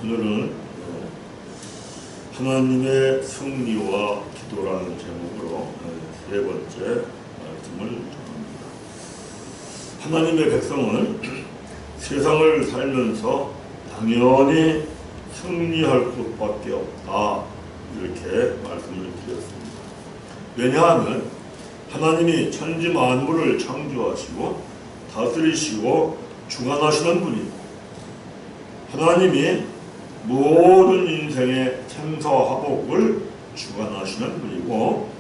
오늘은 하나님의 승리와 기도라는 제목으로 세 번째 말씀을 전합니다. 하나님의 백성은 세상을 살면서 당연히 승리할 것밖에 없다, 이렇게 말씀을 드렸습니다. 왜냐하면 하나님이 천지 만물을 창조하시고 다스리시고 주관하시는 분이고, 하나님이 모든 인생의 생사화복을 주관하시는 분이고,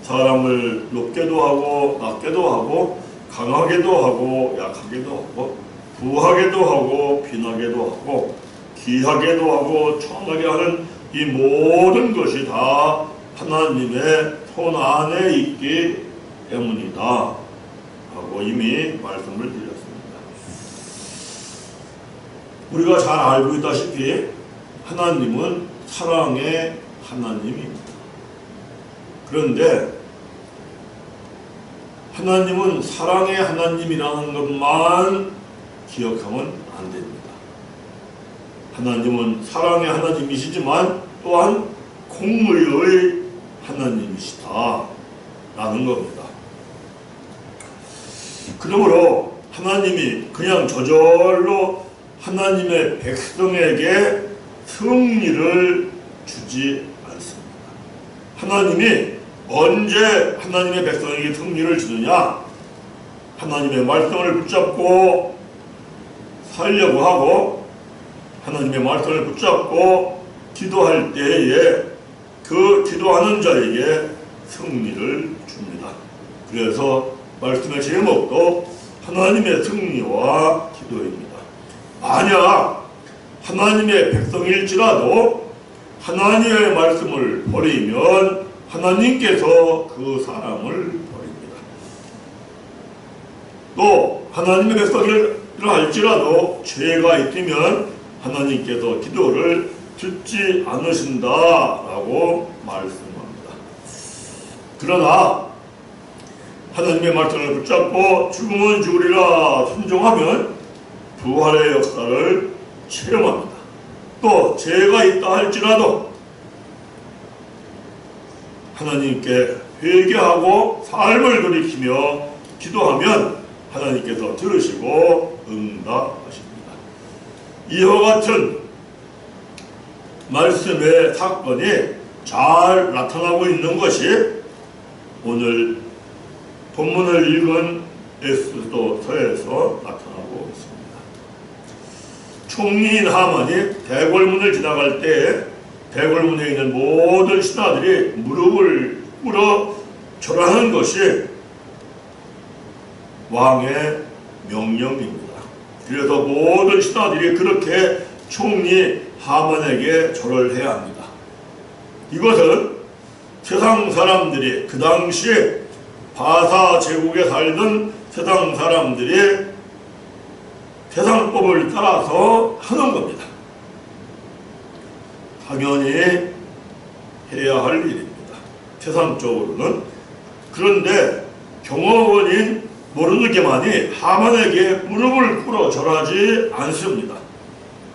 사람을 높게도 하고 낮게도 하고 강하게도 하고 약하게도 하고 부하게도 하고 빈하게도 하고 귀하게도 하고 천하게 하는 이 모든 것이 다 하나님의 손 안에 있기 때문이다 하고 이미 말씀을 드렸습니다. 우리가 잘 알고 있다시피 하나님은 사랑의 하나님입니다. 그런데 하나님은 사랑의 하나님이라는 것만 기억하면 안 됩니다. 하나님은 사랑의 하나님이시지만 또한 공의의 하나님이시다 라는 겁니다. 그러므로 하나님이 그냥 저절로 하나님의 백성에게 승리를 주지 않습니다. 하나님이 언제 하나님의 백성에게 승리를 주느냐? 하나님의 말씀을 붙잡고 살려고 하고 하나님의 말씀을 붙잡고 기도할 때에 그 기도하는 자에게 승리를 줍니다. 그래서 말씀의 제목도 하나님의 승리와 기도입니다. 만약 하나님의 백성일지라도 하나님의 말씀을 버리면 하나님께서 그 사람을 버립니다. 또 하나님의 백성이라 할지라도 죄가 있으면 하나님께서 기도를 듣지 않으신다라고 말씀합니다. 그러나 하나님의 말씀을 붙잡고 죽으면 죽으리라 순종하면 부활의 역사를 체험합니다. 또 죄가 있다 할지라도 하나님께 회개하고 삶을 돌이키며 기도하면 하나님께서 들으시고 응답하십니다. 이와 같은 말씀의 사건이 잘 나타나고 있는 것이 오늘 본문을 읽은 에스더서에서 나타나고 있습니다. 총리인 하만이 대궐문을 지나갈 때 대궐문에 있는 모든 신하들이 무릎을 꿇어 절하는 것이 왕의 명령입니다. 그래서 모든 신하들이 그렇게 총리 하만에게 절을 해야 합니다. 이것은 세상 사람들이 그 당시에 바사 제국에 살던 세상 사람들이 세상법을 따라서 하는 겁니다. 당연히 해야 할 일입니다. 세상적으로는. 그런데 경호원인 모르드게만이 하만에게 무릎을 꿇어 절하지 않습니다.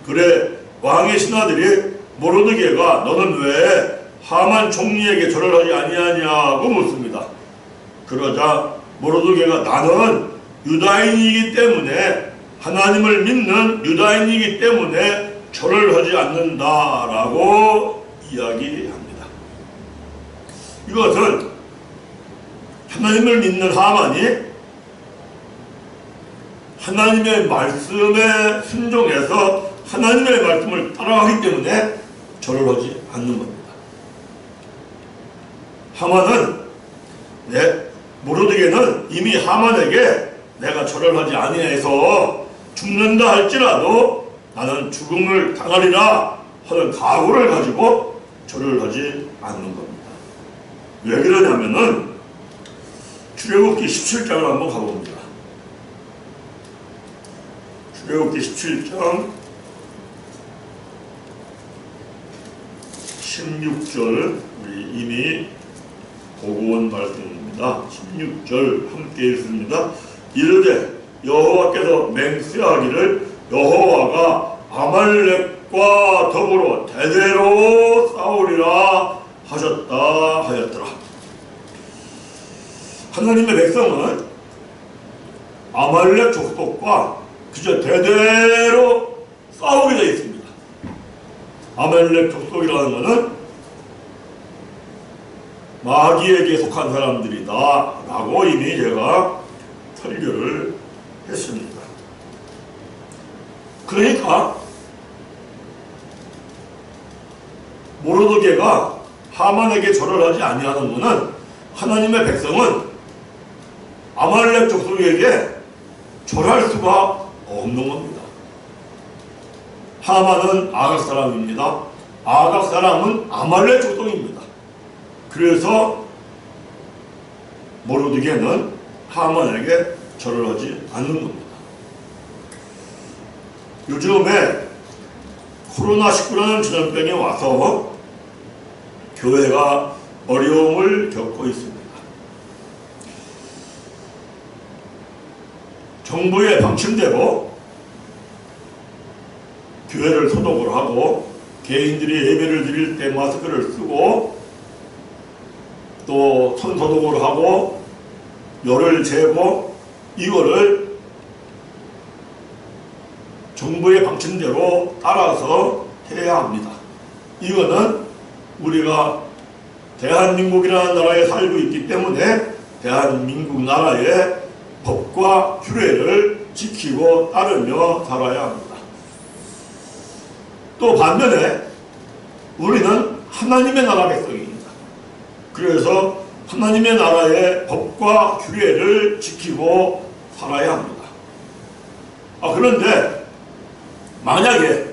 그래 왕의 신하들이 모르드게가 너는 왜 하만 총리에게 절을 하지 아니하냐고 묻습니다. 그러자 모르드게가 나는 유다인이기 때문에 하나님을 믿는 유다인이기 때문에 절을 하지 않는다라고 이야기합니다. 이것은 하나님을 믿는 하만이 하나님의 말씀에 순종해서 하나님의 말씀을 따라가기 때문에 절을 하지 않는 겁니다. 하만은 모르드게는 이미 하만에게 내가 절을 하지 아니해서 죽는다 할지라도 나는 죽음을 당하리라 하는 각오를 가지고 절을 하지 않는 겁니다. 왜 그러냐면은 출애굽기 17장을 한번 가봅니다. 출애굽기 17장 16절 우리 이미 보고 온 말씀입니다. 16절 함께 읽습니다. 이르되 여호와께서 맹세하기를 여호와가 아말렉 백성과 더불어 대대로 싸우리라 하셨다 하였더라. 하나님의 백성은 아말렉 족속과 그저 대대로 싸우게 되어 있습니다. 아말렉 족속이라는 것은 마귀에게 속한 사람들이다 라고 이미 제가 설교를 했습니다. 그러니까 모르드게가 하만에게 절을 하지 아니하는 것은 하나님의 백성은 아말렉 족속에게 절할 수가 없는 겁니다. 하만은 아각 사람입니다. 아각 사람은 아말렉 족속입니다. 그래서 모르드게는 하만에게 절을 하지 않는 겁니다. 요즘에 코로나19라는 전염병이 와서 교회가 어려움을 겪고 있습니다. 정부의 방침대로 교회를 소독을 하고 개인들이 예배를 드릴 때 마스크를 쓰고 또 손 소독을 하고 열을 재고 이거를 정부의 방침대로 따라서 해야 합니다. 이거는 우리가 대한민국이라는 나라에 살고 있기 때문에 대한민국 나라의 법과 규례를 지키고 따르며 살아야 합니다. 또 반면에 우리는 하나님의 나라 백성입니다. 그래서 하나님의 나라의 법과 규례를 지키고 살아야 합니다. 그런데 만약에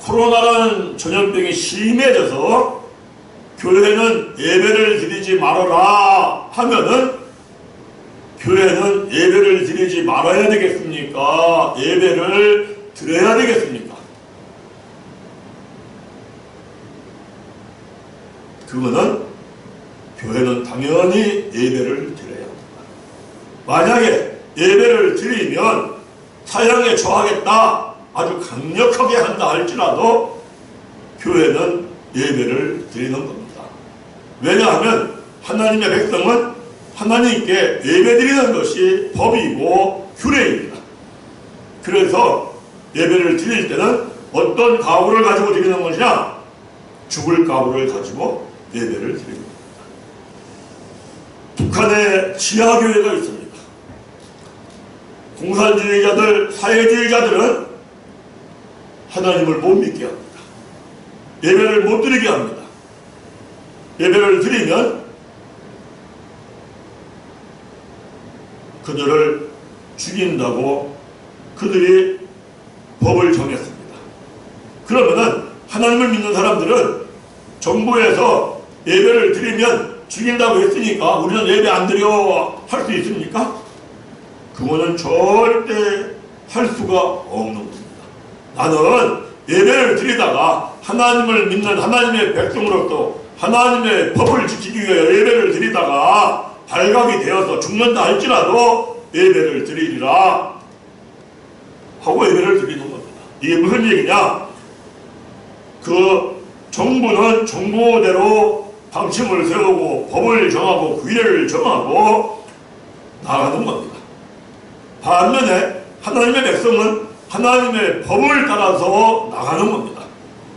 코로나라는 전염병이 심해져서 교회는 예배를 드리지 말아라 하면은 교회는 예배를 드리지 말아야 되겠습니까? 예배를 드려야 되겠습니까? 그거는 교회는 당연히 예배를 드려야 합니다. 만약에 예배를 드리면 사형에 처하겠다, 아주 강력하게 한다 할지라도 교회는 예배를 드리는 겁니다. 왜냐하면 하나님의 백성은 하나님께 예배드리는 것이 법이고 규례입니다. 그래서 예배를 드릴 때는 어떤 가구를 가지고 드리는 것이냐? 죽을 가구를 가지고 예배를 드리는 겁니다. 북한에 지하교회가 있습니다. 공산주의자들, 사회주의자들은 하나님을 못 믿게 합니다. 예배를 못 드리게 합니다. 예배를 드리면 그들을 죽인다고 그들이 법을 정했습니다. 그러면은 하나님을 믿는 사람들은 정부에서 예배를 드리면 죽인다고 했으니까 우리는 예배 안 드려 할 수 있습니까? 그거는 절대 할 수가 없는 겁니다. 나는 예배를 드리다가 하나님을 믿는 하나님의 백성으로서 하나님의 법을 지키기 위해 예배를 드리다가 발각이 되어서 죽는다 할지라도 예배를 드리리라 하고 예배를 드리는 겁니다. 이게 무슨 얘기냐? 그 정부는 정부대로 방침을 세우고 법을 정하고 규례를 정하고 나가는 겁니다. 반면에 하나님의 백성은 하나님의 법을 따라서 나가는 겁니다.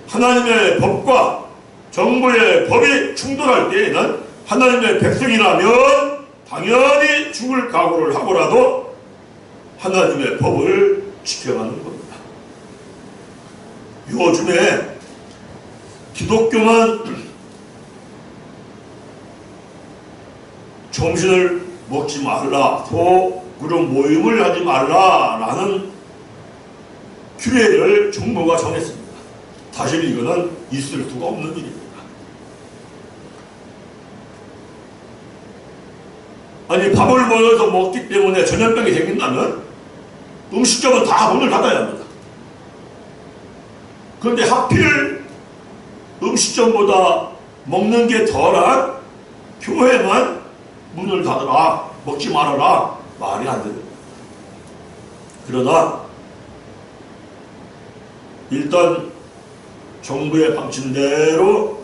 하나님의 법과 정부의 법이 충돌할 때에는 하나님의 백성이라면 당연히 죽을 각오를 하고라도 하나님의 법을 지켜가는 겁니다. 요즘에 기독교만 점심을 먹지 말라, 그런 모임을 하지 말라라는 규례를 정부가 정했습니다. 사실 이거는 있을 수가 없는 일입니다. 아니 밥을 모여서 먹기 때문에 전염병이 생긴다면 음식점은 다 문을 닫아야 합니다. 그런데 하필 음식점보다 먹는 게 덜한 교회만 문을 닫아라, 먹지 말아라, 말이 안 됩니다. 그러나 일단 정부의 방침대로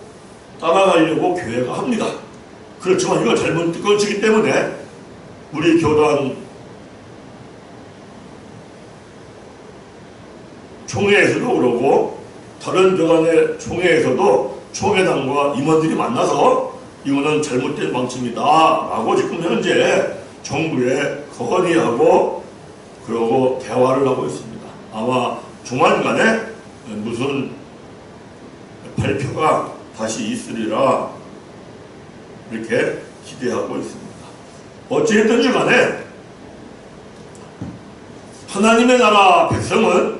따라가려고 교회가 합니다. 그렇지만 이걸 잘못 꺼지기 때문에 우리 교단 총회에서도 그러고 다른 교단의 총회에서도 총회당과 임원들이 만나서 이거는 잘못된 방침이다 라고 지금 현재 정부에 건의하고 그러고 대화를 하고 있습니다. 아마 조만간에 무슨 발표가 다시 있으리라 이렇게 기대하고 있습니다. 어찌됐든지 간에 하나님의 나라 백성은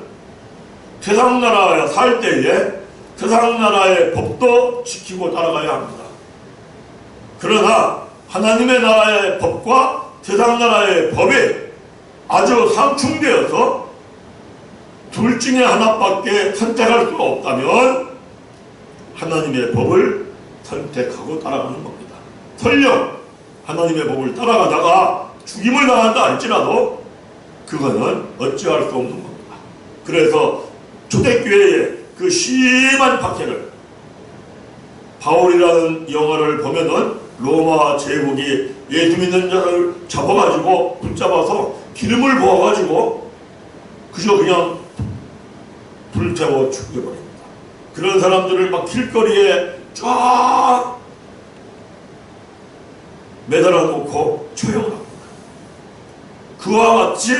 세상 나라에 살 때에 세상 나라의 법도 지키고 따라가야 합니다. 그러나 하나님의 나라의 법과 세상 나라의 법이 아주 상충되어서 둘 중에 하나밖에 선택할 수가 없다면 하나님의 법을 선택하고 따라가는 겁니다. 설령 하나님의 법을 따라가다가 죽임을 당한다 할지라도 그거는 어찌할 수 없는 겁니다. 그래서 초대교회의 그 심한 박해를 바울이라는 영화를 보면은 로마 제국이 예수 믿는 자를 잡아가지고 붙잡아서 기름을 부어가지고 그저 그냥 불태워 죽여버립니다. 그런 사람들을 막 길거리에 쫙 매달아 놓고 처형을 합니다. 그와 같이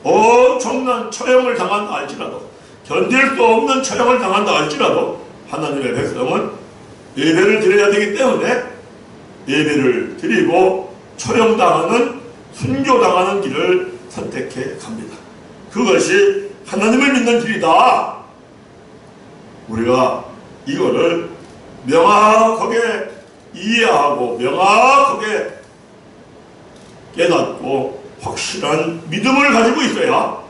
엄청난 처형을 당한다 할지라도 견딜 수 없는 처형을 당한다 할지라도 하나님의 백성은 예배를 드려야 되기 때문에 예배를 드리고 처형당하는 순교당하는 길을 선택해 갑니다. 그것이 하나님을 믿는 길이다. 우리가 이거를 명확하게 이해하고 명확하게 깨닫고 확실한 믿음을 가지고 있어야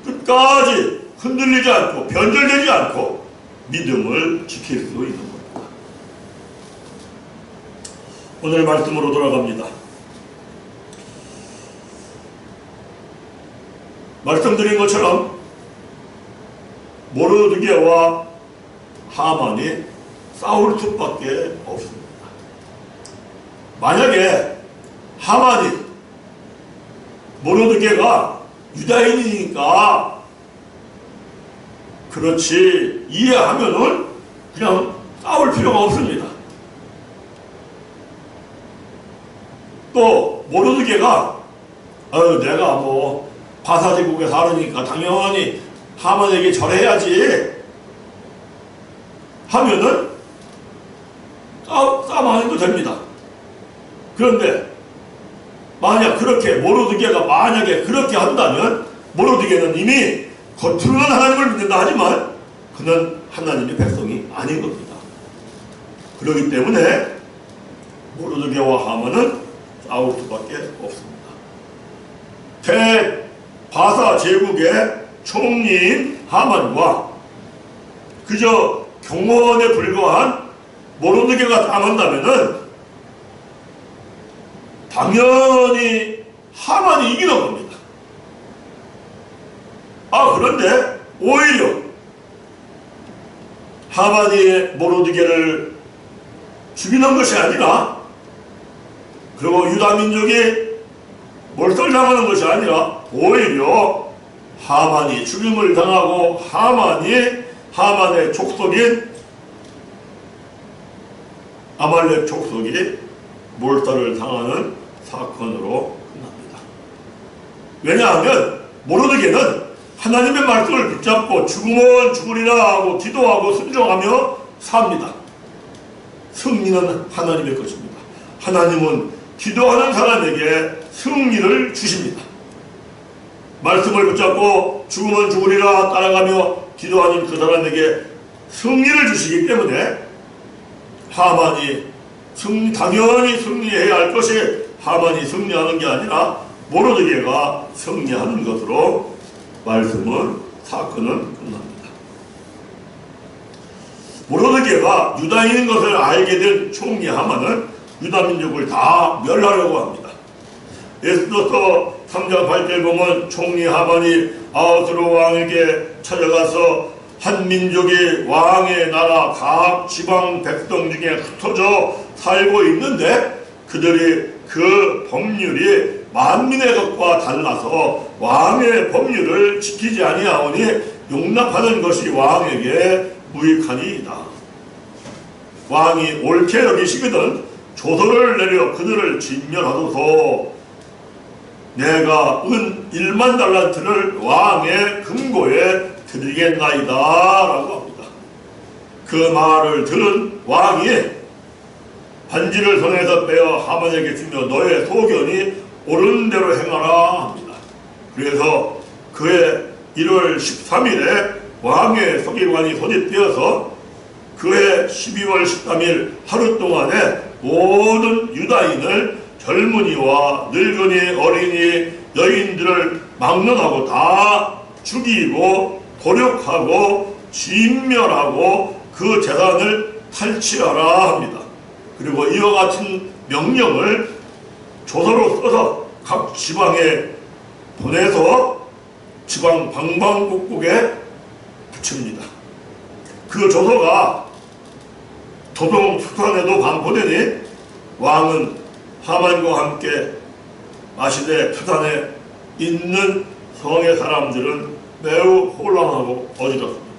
끝까지 흔들리지 않고 변절되지 않고 믿음을 지킬 수 있는 겁니다. 오늘 말씀으로 돌아갑니다. 말씀드린 것처럼 모르드게와 하만이 싸울 수밖에 없습니다. 만약에 하만이 모르드게가 유다인이니까 그렇지 이해하면은 그냥 싸울 필요가 없습니다. 또 모르드게가 내가 뭐 바사제국에 살으니까 당연히 하만에게 절해야지 하면은 싸움 안 해도 됩니다. 그런데 만약 그렇게 모르드게가 만약에 그렇게 한다면 모르드게는 이미 겉으로는 하나님을 믿는다 하지만 그는 하나님의 백성이 아닌 겁니다. 그렇기 때문에 모르드게와 하만은 싸울 수밖에 없습니다. 바사 제국의 총리인 하만과 그저 경호원에 불과한 모르드게가 당한다면은 당연히 하만이 이기는 겁니다. 그런데 오히려 하만이 모르드게를 죽이는 것이 아니라 그리고 유다 민족이 몰살당하는 것이 아니라 오히려 하만이 죽임을 당하고 하만의 족속인 아말렉 족속이 몰살을 당하는 사건으로 끝납니다. 왜냐하면 모르드게는 하나님의 말씀을 붙잡고 죽으면 죽으리라 하고 기도하고 순종하며 삽니다. 승리는 하나님의 것입니다. 하나님은 기도하는 사람에게 승리를 주십니다. 말씀을 붙잡고 죽으면 죽으리라 따라가며 기도하는 그 사람에게 승리를 주시기 때문에 하만이 당연히 승리해야 할 것이 하만이 승리하는 게 아니라 모르드게가 승리하는 것으로 사건은 끝납니다. 모르드게가 유다인인 것을 알게 된 총리 하만은 유다 민족을 다 멸하려고 합니다. 에스더서 3장 8절 보면 총리 하만이 아하스로 왕에게 찾아가서 한 민족이 왕의 나라 각 지방 백성 중에 흩어져 살고 있는데 그들이 그 법률이 만민의 것과 달라서 왕의 법률을 지키지 아니하오니 용납하는 것이 왕에게 무익하니이다. 왕이 옳게 여기시거든 조서를 내려 그들을 진멸하소서. 내가 은 1만 달란트를 왕의 금고에 드리겠나이다 라고 합니다. 그 말을 들은 왕이 반지를 손에서 빼어 하만에게 주며 너의 소견이 옳은 대로 행하라 합니다. 그래서 그해 1월 13일에 왕의 서기관이 소집되어서 그해 12월 13일 하루 동안에 모든 유다인을 젊은이와 늙은이 어린이 여인들을 막론하고 다 죽이고 도륙하고 진멸하고 그 재산을 탈취하라 합니다. 그리고 이와 같은 명령을 조서로 써서 각 지방에 보내서 지방 방방곡곡에 붙입니다. 그 조서가 도동 수산에도 반포되니 왕은 하만과 함께 마시대 수산에 있는 성의 사람들은 매우 혼란하고 어지럽습니다.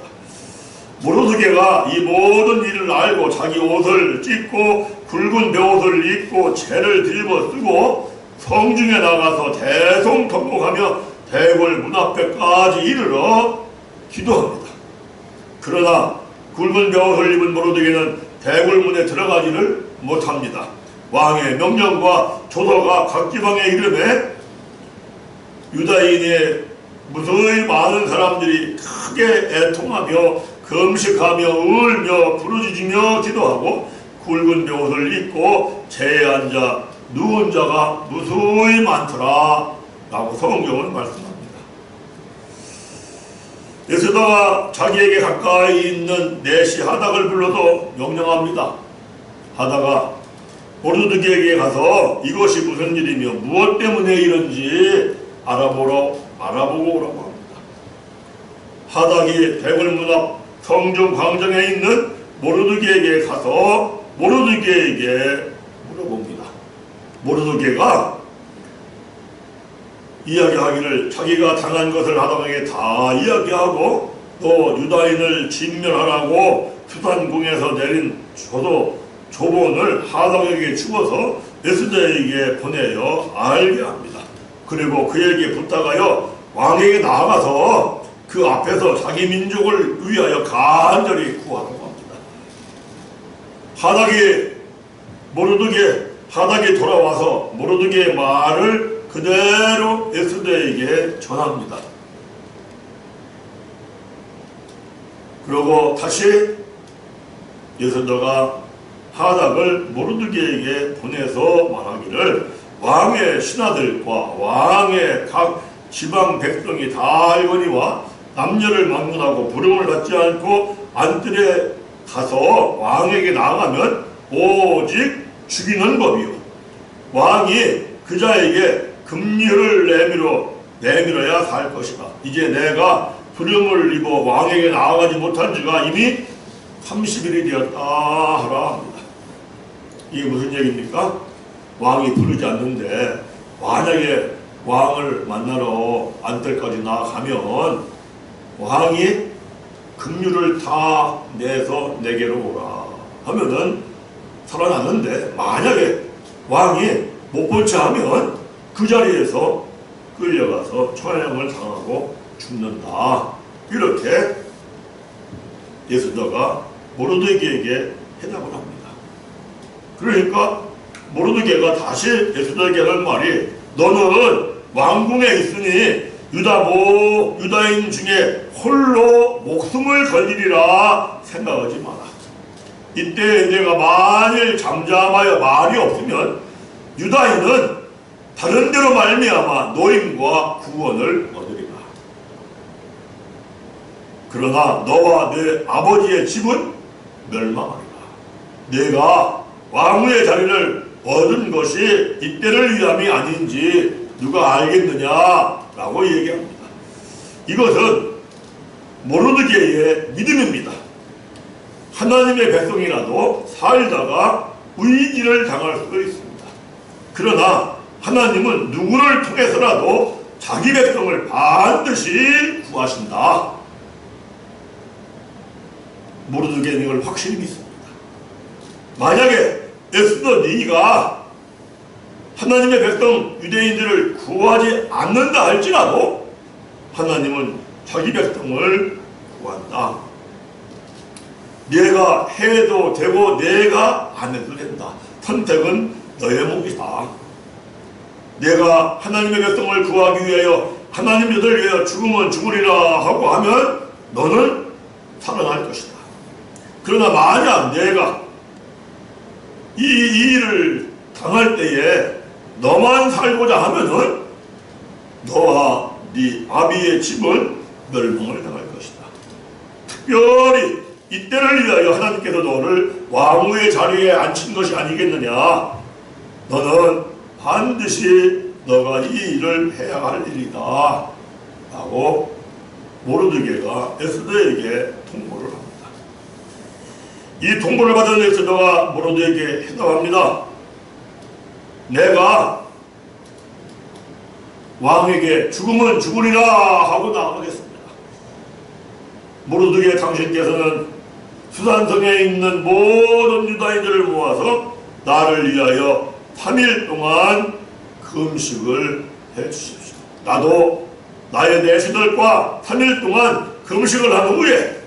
모르드게가 이 모든 일을 알고 자기 옷을 찢고 굵은 베옷을 입고 채를 들고 쓰고 성중에 나가서 대성통곡하며 대궐 문 앞에까지 이르러 기도합니다. 그러나 굵은 베옷을 입은 모르드게는 대궐문에 들어가지를 못합니다. 왕의 명령과 조서가 각 지방에 이름에 유다인의 무수히 많은 사람들이 크게 애통하며 금식하며 울며 부르짖으며 기도하고 굵은 베옷을 입고 재에 앉아 누운 자가 무수히 많더라 라고 성경은 말씀합니다. 에스더가 자기에게 가까이 있는 내시 하닥을 불러서 명령합니다. 하닥아 모르드게에게 가서 이것이 무슨 일이며 무엇 때문에 이런지 알아보고 오라고 합니다. 하닥이 대궐문 앞 성중 광장에 있는 모르드게에게 가서 모르드게에게 물어봅니다. 모르드게가 이야기하기를 자기가 당한 것을 하닥에게 다 이야기하고 또 유다인을 진멸하라고 수산궁에서 내린 조본을 하닥에게 주어서 에스더에게 보내어 알게 합니다. 그리고 그에게 부탁하여 왕에게 나아가서 그 앞에서 자기 민족을 위하여 간절히 구하라고 합니다. 하닥이 돌아와서 모르드게의 말을 그대로 에스더에게 전합니다. 그리고 다시 에스더가 하닥을 모르드게에게 보내서 말하기를 왕의 신하들과 왕의 각 지방 백성이 다 알거니와 남녀를 막론하고 부름을 받지 않고 안뜰에 가서 왕에게 나아가면 오직 죽이는 법이요 왕이 그 자에게 금류를 내밀어야 살 것이다. 이제 내가 부름을 입어 왕에게 나아가지 못한 지가 이미 30일이 되었다 하라 합니다. 이게 무슨 얘기입니까? 왕이 부르지 않는데 만약에 왕을 만나러 안뜰까지 나아가면 왕이 금류를 다 내서 내게로 오라 하면은 살아나는데 만약에 왕이 못 본 채 하면 그 자리에서 끌려가서 처형을 당하고 죽는다. 이렇게 에스더가 모르드게에게 해답을 합니다. 그러니까 모르드게가 다시 에스더에게 하는 말이 너는 왕궁에 있으니 유다인 중에 홀로 목숨을 걸리리라 생각하지 마라. 이때 내가 만일 잠잠하여 말이 없으면 유다인은 다른 데로 말미암아 노임과 구원을 얻으리라. 그러나 너와 내 아버지의 집은 멸망하리라. 내가 왕후의 자리를 얻은 것이 이때를 위함이 아닌지 누가 알겠느냐라고 얘기합니다. 이것은 모르드게의 믿음입니다. 하나님의 백성이라도 살다가 위기를 당할 수도 있습니다. 그러나 하나님은 누구를 통해서라도 자기 백성을 반드시 구하신다. 모르드게는 이걸 확실히 믿습니다. 만약에 에스더 네가 하나님의 백성 유대인들을 구하지 않는다 할지라도 하나님은 자기 백성을 구한다. 내가 해도 되고 내가 안 해도 된다. 선택은 너의 몫이다. 내가 하나님의 백성을 구하기 위하여 하나님 여들 위하여 죽으면 죽으리라 하고 하면 너는 살아날 것이다. 그러나 만약 내가 이 일을 당할 때에 너만 살고자 하면은 너와 네 아비의 집은 멸망을 당할 것이다. 특별히 이때를 위하여 하나님께서 너를 왕후의 자리에 앉힌 것이 아니겠느냐. 너는 반드시 너가 이 일을 해야 할 일이다 라고 모르드게가 에스더에게 통보를 합니다. 이 통보를 받은 에스더가 모르드게에게 해답합니다. 내가 왕에게 죽으면 죽으리라 하고 나아가겠습니다. 모르드게 당신께서는 수산성에 있는 모든 유다인들을 모아서 나를 위하여 3일 동안 금식을 해주십시오. 나도 나의 내시들과 3일 동안 금식을 한 후에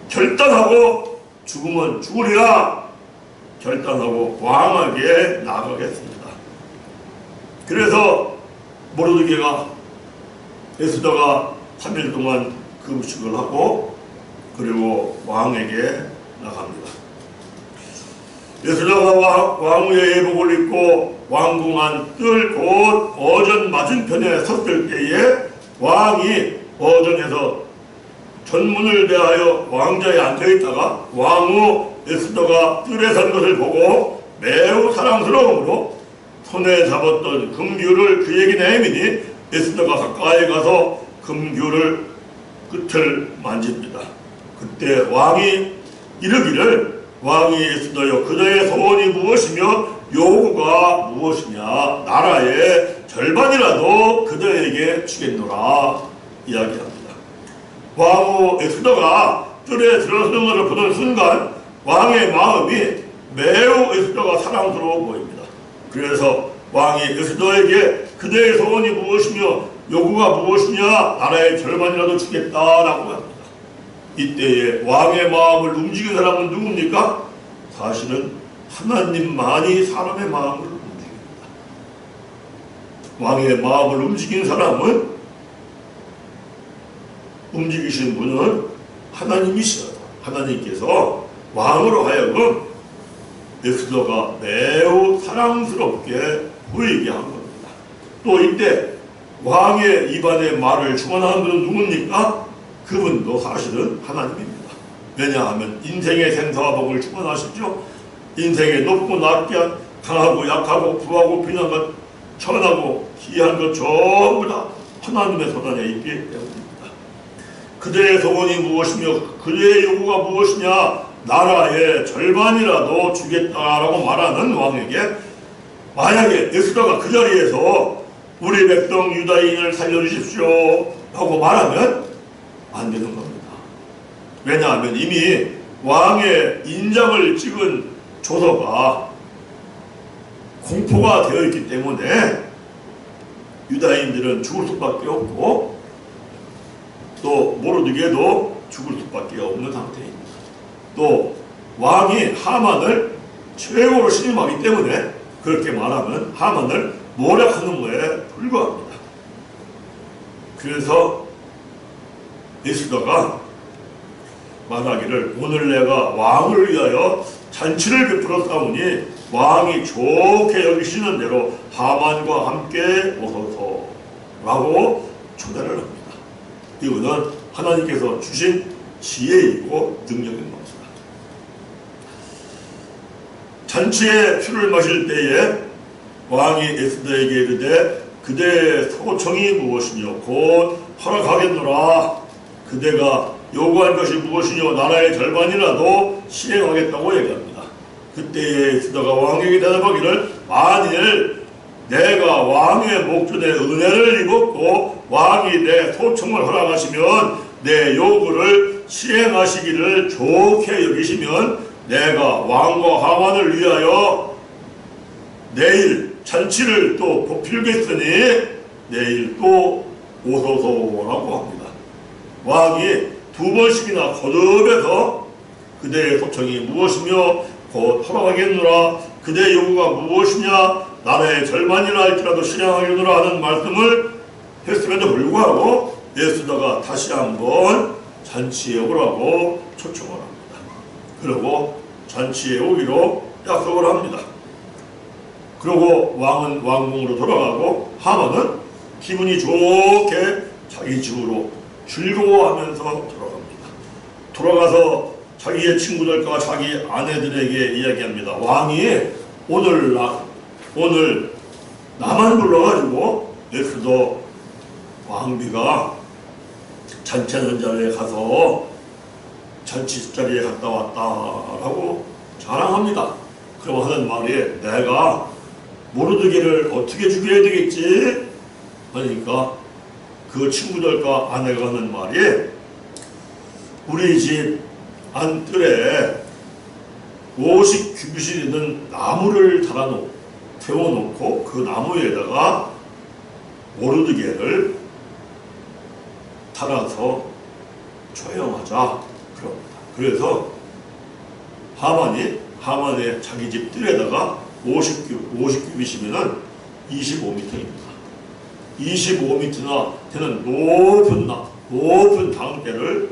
결단하고 죽으면 죽으리라 결단하고 왕에게 나가겠습니다. 그래서 모르드게가 에스더가 3일 동안 금식을 하고 그리고 왕에게 나갑니다. 에스더가 왕후의 예복을 입고 왕궁 안 뜰 곳 어전 맞은편에 섰을 때에 왕이 어전에서 전문을 대하여 왕자에 앉아있다가 왕후 에스더가 뜰에 선 것을 보고 매우 사랑스러움으로 손에 잡았던 금규를 그에게 내미니 에스더가 가까이 가서 금규를 끝을 만집니다. 그때 왕이 이르기를 왕이 에스더여 그대의 소원이 무엇이며 요구가 무엇이냐 나라의 절반이라도 그대에게 주겠노라 이야기합니다. 왕후 에스더가 뜰에 들어서는 것을 보는 순간 왕의 마음이 매우 에스더가 사랑스러워 보입니다. 그래서 왕이 에스더에게 그대의 소원이 무엇이며 요구가 무엇이냐 나라의 절반이라도 주겠다라고 합니다. 이때에 왕의 마음을 움직인 사람은 누굽니까? 사실은 하나님만이 사람의 마음을 움직입니다. 왕의 마음을 움직인 사람은 움직이신 분은 하나님이시다. 하나님께서 왕으로 하여금 에스더가 매우 사랑스럽게 보이게 한 겁니다. 또 이때 왕의 입안에 말을 주관하는 분은 누굽니까? 그분도 사실은 하나님입니다. 왜냐하면 인생의 생사와 복을 주관하시죠. 인생의 높고 낮게 강하고 약하고 부하고 빈한 것 천하고 희한 것 전부 다 하나님의 손안에 있기 때문입니다. 그대의 소원이 무엇이며 그대의 요구가 무엇이냐 나라의 절반이라도 주겠다라고 말하는 왕에게 만약에 에스더가 그 자리에서 우리 백성 유다인을 살려주십시오 하고 말하면 안 되는 겁니다. 왜냐하면 이미 왕의 인장을 찍은 조서가 공포가 되어 있기 때문에 유다인들은 죽을 수밖에 없고 또 모르드게도 죽을 수밖에 없는 상태입니다. 또 왕이 하만을 최고로 신임하기 때문에 그렇게 말하면 하만을 모략하는 거에 불과합니다. 그래서 에스더가 말하기를 오늘 내가 왕을 위하여 잔치를 베풀어 싸우니 왕이 좋게 여기시는 대로 하만과 함께 오소서 라고 초대를 합니다. 이거는 하나님께서 주신 지혜이고 능력인 겁니다. 잔치에 술을 마실 때에 왕이 에스더에게 이르되 그대의 소청이 무엇이뇨 곧 허락하겠노라. 그대가 요구할 것이 무엇이뇨 나라의 절반이라도 시행하겠다고 얘기합니다. 그때에 에스더가 왕에게 대답하기를 만일 내가 왕의 목전에 은혜를 입었고 왕이 내 소청을 허락하시면 내 요구를 시행하시기를 좋게 여기시면 내가 왕과 하만을 위하여 내일 잔치를 또 보필겠으니 내일 또 오소서라고 합니다. 왕이 두 번씩이나 거듭해서 그대의 소청이 무엇이며 곧 허락하겠노라 그대의 요구가 무엇이냐 나라의 절반이라 할지라도 실행하겠노라 하는 말씀을 했음에도 불구하고 에스더가 다시 한번 잔치에 오라고 초청을 합니다. 그리고 잔치에 오기로 약속을 합니다. 그리고 왕은 왕궁으로 돌아가고 하만은 기분이 좋게 자기 집으로 즐거워하면서 돌아갑니다. 돌아가서 자기의 친구들과 자기 아내들에게 이야기합니다. 왕이 오늘 나만 불러가지고 에스더 왕비가 잔치하는 자리에 가서 잔치 자리에 갔다 왔다라고 자랑합니다. 그럼 하는 말이 내가 모르드게를 어떻게 죽여야 되겠지? 그러니까 그 친구들과 아내가 하는 말이 우리 집 안뜰에 50규빗이 되는 나무를 태워놓고 그 나무에다가 모르드게를 달아서 처형하자 그럽니다. 그래서 하만의 자기 집 뜰에다가 50규빗이면 25m입니다. 25m나 되는 높은 당대를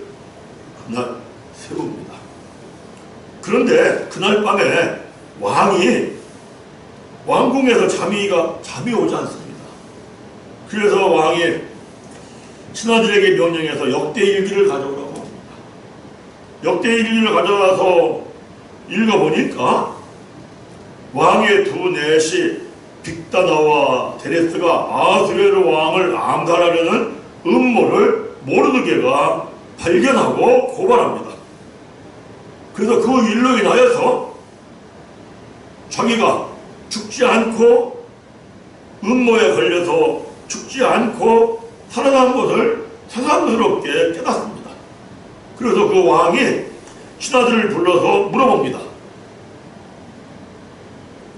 그날 세웁니다. 그런데 그날 밤에 왕이 왕궁에서 잠이 오지 않습니다. 그래서 왕이 신하들에게 명령해서 역대일기를 가져오라고 합니다. 역대일기를 가져와서 읽어보니까 왕의 두 넷이 빅다나와 데레스가 아수에르 왕을 암살하려는 음모를 모르드게가 발견하고 고발합니다. 그래서 그 일로 인하여서 자기가 죽지 않고 음모에 걸려서 죽지 않고 살아난 것을 새삼스럽게 깨닫습니다. 그래서 그 왕이 신하들을 불러서 물어봅니다.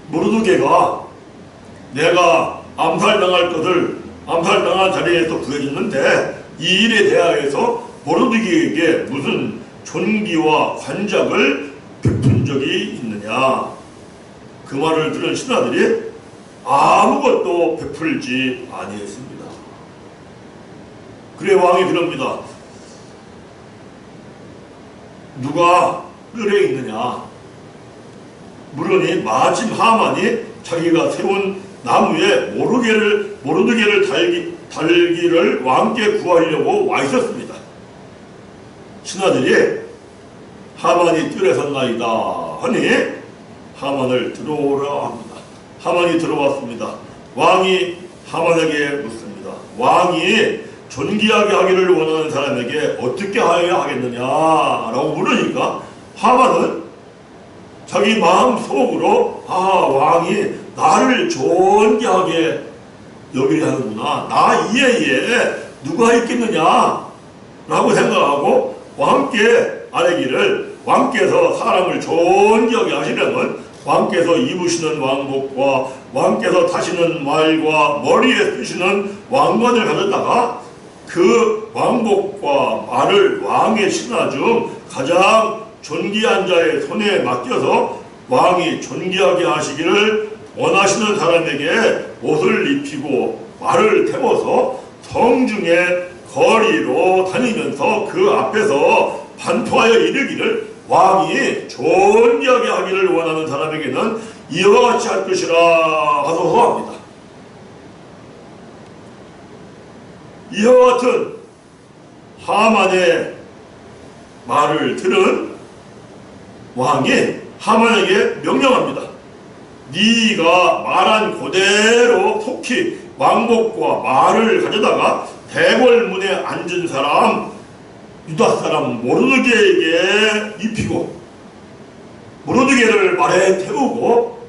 모르드게가 내가 암살당한 자리에서 구해줬는데 이 일에 대하여서 모르드게에게 무슨 존귀와 관작을 베푼 적이 있느냐. 그 말을 들은 신하들이 아무것도 베풀지 아니했습니다. 그래 왕이 그럽니다. 누가 뜰에 있느냐. 물으니 마침 하만이 자기가 세운 나무에 모르드게를 달기를 왕께 구하려고 와 있었습니다. 신하들이 하만이 뜰에 섰나이다 하니 하만을 들어오라 합니다. 하만이 들어왔습니다. 왕이 하만에게 묻습니다. 왕이 존귀하게 하기를 원하는 사람에게 어떻게 하여야 하겠느냐라고 물으니까 하만은 자기 마음 속으로 왕이 나를 존귀하게 여기려 하는구나. 나 이외에 누가 있겠느냐 라고 생각하고 왕께 아뢰기를 왕께서 사람을 존귀하게 하시려면 왕께서 입으시는 왕복과 왕께서 타시는 말과 머리에 쓰시는 왕관을 가졌다가 그 왕복과 말을 왕의 신하 중 가장 존귀한 자의 손에 맡겨서 왕이 존귀하게 하시기를 원하시는 사람에게 옷을 입히고 말을 태워서 성중의 거리로 다니면서 그 앞에서 반포하여 이르기를 왕이 존귀하게 하기를 원하는 사람에게는 이와 같이 할 것이라 하소서 합니다. 이와 같은 하만의 말을 들은 왕이 하만에게 명령합니다. 네가 말한 그대로 속히 왕복과 말을 가져다가 대궐문에 앉은 사람 유다 사람 모르드게에게 입히고 모르드게를 말에 태우고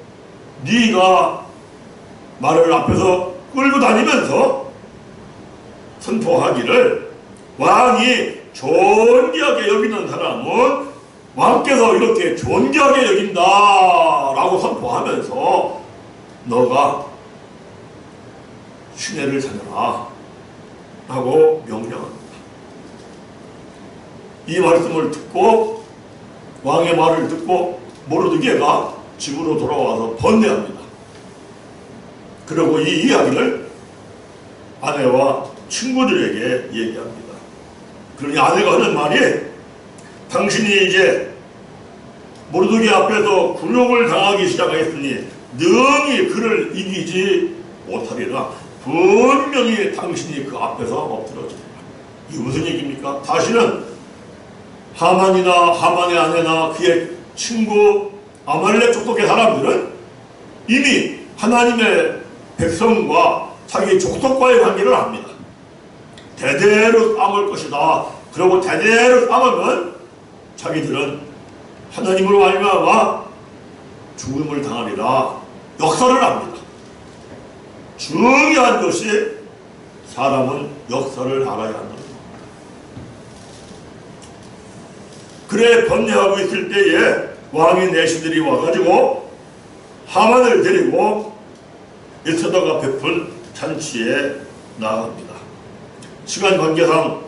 네가 말을 앞에서 끌고 다니면서 선포하기를 왕이 존귀하게 여기는 사람은 왕께서 이렇게 존귀하게 여긴다 라고 선포하면서 너가 흉내를 찾아라 하고 명령합니다. 이 말씀을 듣고 왕의 말을 듣고 모르드게가 집으로 돌아와서 번뇌합니다. 그리고 이 이야기를 아내와 친구들에게 얘기합니다. 그러니 아내가 하는 말이 당신이 이제 모르드게 앞에서 굴욕을 당하기 시작했으니 능히 그를 이기지 못하리라. 분명히 당신이 그 앞에서 엎드러지리라. 이게 무슨 얘기입니까? 다시는 하만이나 하만의 아내나 그의 친구 아말렉 족속의 사람들은 이미 하나님의 백성과 자기 족속과의 관계를 압니다. 대대로 싸울 것이다. 그리고 대대로 싸우면 자기들은 하나님으로 말미암아 죽음을 당하리라. 역사를 압니다. 중요한 것이 사람은 역사를 알아야 한다. 그래 번뇌하고 있을 때에 왕의 내시들이 와가지고 하만을 데리고 에스더가 베푼 잔치에 나아갑니다. 시간 관계상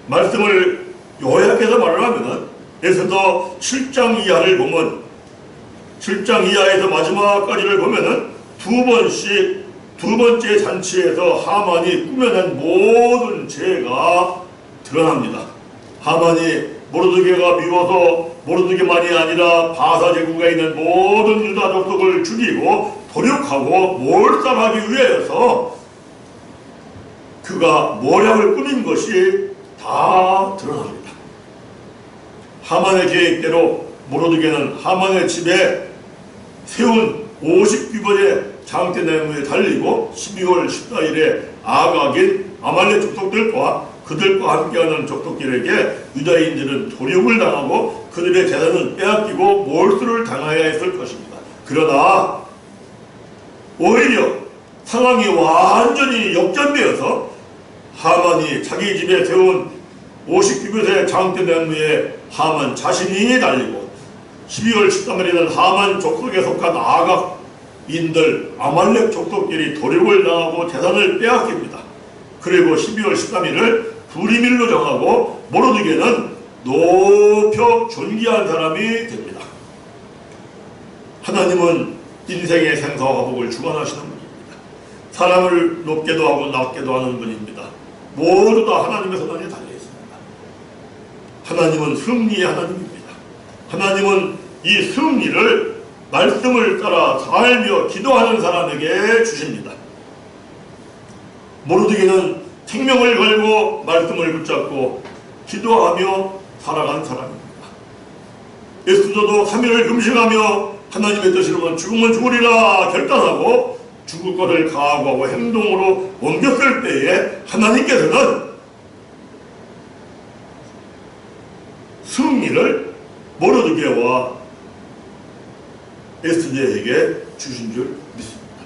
말씀을 요약해서 말을 하면은 에스더 7장 이하를 보면 7장 이하에서 마지막까지를 보면은 두 번째 잔치에서 하만이 꾸며낸 모든 죄가 드러납니다. 하만이 모르드게가 미워서 모르드게만이 아니라 바사 제국에 있는 모든 유다 족속을 죽이고 도륙하고 몰살하기 위해서 그가 모략을 꾸민 것이 다 드러납니다. 하만의 계획대로 모르드게는 하만의 집에 세운 50규번의 장대나무에 달리고 12월 14일에 아각인 아말렉 족속들과 그들과 함께하는 족속들에게 유다인들은 도륙을 당하고 그들의 재산은 빼앗기고 몰수를 당해야 했을 것입니다. 그러나 오히려 상황이 완전히 역전되어서 하만이 자기 집에 세운 50규빗의 장대나무에 하만 자신이 달리고 12월 13일에는 하만 족속에 속한 아각인들 아말렉 족속들이 도륙을 당하고 재산을 빼앗깁니다. 그리고 12월 13일을 부리밀로 정하고 모르드게는 높여 존귀한 사람이 됩니다. 하나님은 인생의 생사와 복을 주관하시는 분입니다. 사람을 높게도 하고 낮게도 하는 분입니다. 모두 다 하나님의 손안에 달려있습니다. 하나님은 승리의 하나님입니다. 하나님은 이 승리를 말씀을 따라 살며 기도하는 사람에게 주십니다. 모르드게는 생명을 걸고 말씀을 붙잡고 기도하며 살아간 사람입니다. 에스더도 3일을 금식하며 하나님의 뜻이로는 죽으면 죽으리라 결단하고 죽을 것을 각오하고 행동으로 옮겼을 때에 하나님께서는 승리를 모르드게와 에스더에게 주신 줄 믿습니다.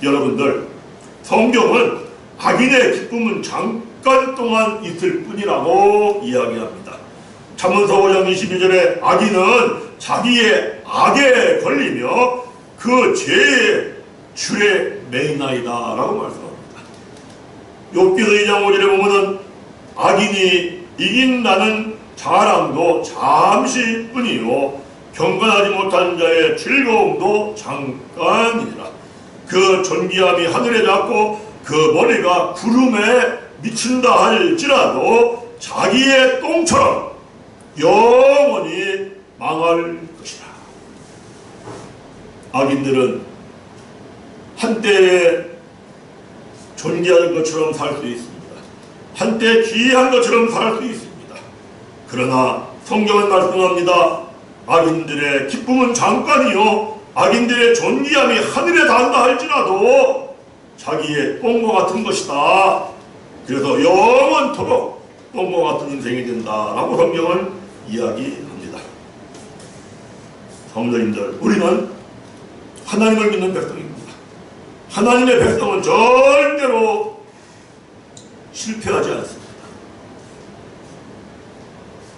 여러분들, 성경은 악인의 기쁨은 잠깐 동안 있을 뿐이라고 이야기합니다. 잠언서 5장 22절에 악인은 자기의 악에 걸리며 그 죄의 줄에 매이나이다 라고 말씀합니다. 욥기서 2장 5절에 보면은 악인이 이긴다는 자랑도 잠시뿐이요 경건하지 못한 자의 즐거움도 잠깐이니라. 그 존귀함이 하늘에 닿고 그 머리가 구름에 미친다 할지라도 자기의 똥처럼 영원히 망할 것이라. 악인들은 한때에 존귀한 것처럼 살 수 있습니다. 한때 귀한 것처럼 살 수 있습니다. 그러나 성경은 말씀합니다. 악인들의 기쁨은 잠깐이요 악인들의 존귀함이 하늘에 닿는다 할지라도 자기의 똥과 같은 것이다. 그래서 영원토록 똥과 같은 인생이 된다라고 성경은 이야기합니다. 성도님들, 우리는 하나님을 믿는 백성입니다. 하나님의 백성은 절대로 실패하지 않습니다.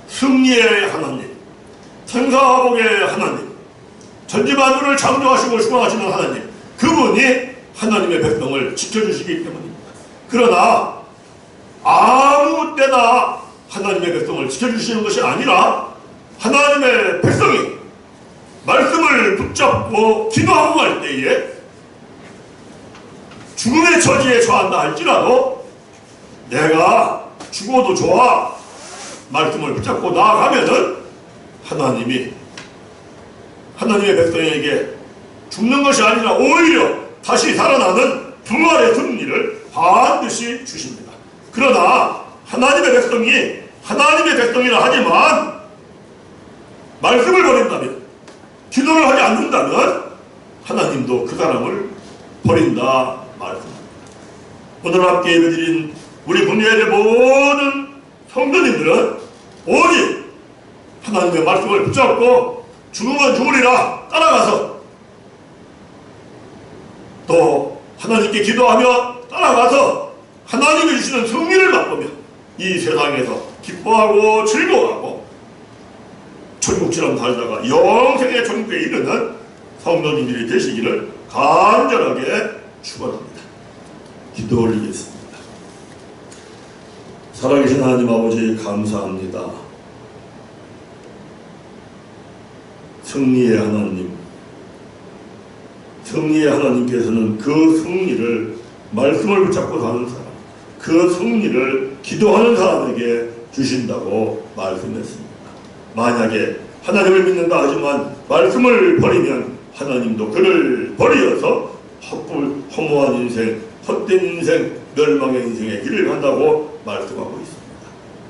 승리의 하나님, 생사복의 하나님, 전지만물을 창조하시고 주관하시는 하나님, 그분이 하나님의 백성을 지켜주시기 때문입니다. 그러나 아무 때나 하나님의 백성을 지켜주시는 것이 아니라 하나님의 백성이 말씀을 붙잡고 기도하고 갈 때에 죽음의 처지에 처한다 할지라도 내가 죽어도 좋아 말씀을 붙잡고 나아가면은 하나님의 백성에게 죽는 것이 아니라 오히려 다시 살아나는 부활의 승리를 반드시 주십니다. 그러나 하나님의 백성이라 하지만 말씀을 버린다면, 기도를 하지 않는다면 하나님도 그 사람을 버린다 말씀합니다. 오늘 함께 예배드린 우리 분야의 모든 성도님들은 오직 하나님의 말씀을 붙잡고 죽으면 죽으리라 따라가서, 또 하나님께 기도하며 따라가서 하나님이 주시는 승리를 맛보며 이 세상에서 기뻐하고 즐거워하고 천국처럼 살다가 영생의 천국에 이르는 성도님들이 되시기를 간절하게 축원합니다. 기도 올리겠습니다. 살아계신 하나님 아버지 감사합니다. 승리의 하나님께서는 그 승리를 말씀을 붙잡고 사는 사람, 그 승리를 기도하는 사람에게 주신다고 말씀했습니다. 만약에 하나님을 믿는다 하지만 말씀을 버리면 하나님도 그를 버리어서 허무한 인생, 헛된 인생, 멸망의 인생의 길을 간다고 말씀하고 있습니다.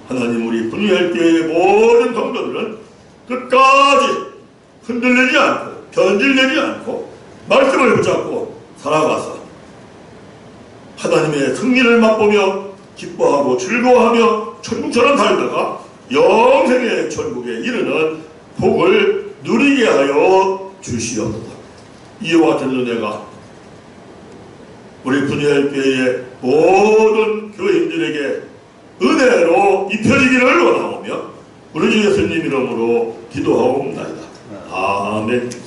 하나님, 우리 분유할 교회의 모든 성도들은 끝까지 흔들리지 않고 변질되지 않고 말씀을 붙잡고 살아가서 하나님의 승리를 맛보며 기뻐하고 즐거워하며 천국처럼 살다가 영생의 천국에 이르는 복을 누리게 하여 주시옵소서. 이와 같은 은혜가 우리 분야의 교회의 모든 교인들에게 은혜로 입혀지기를 원하오며 우리 주 예수님 이름으로 기도하옵나이다. 아멘.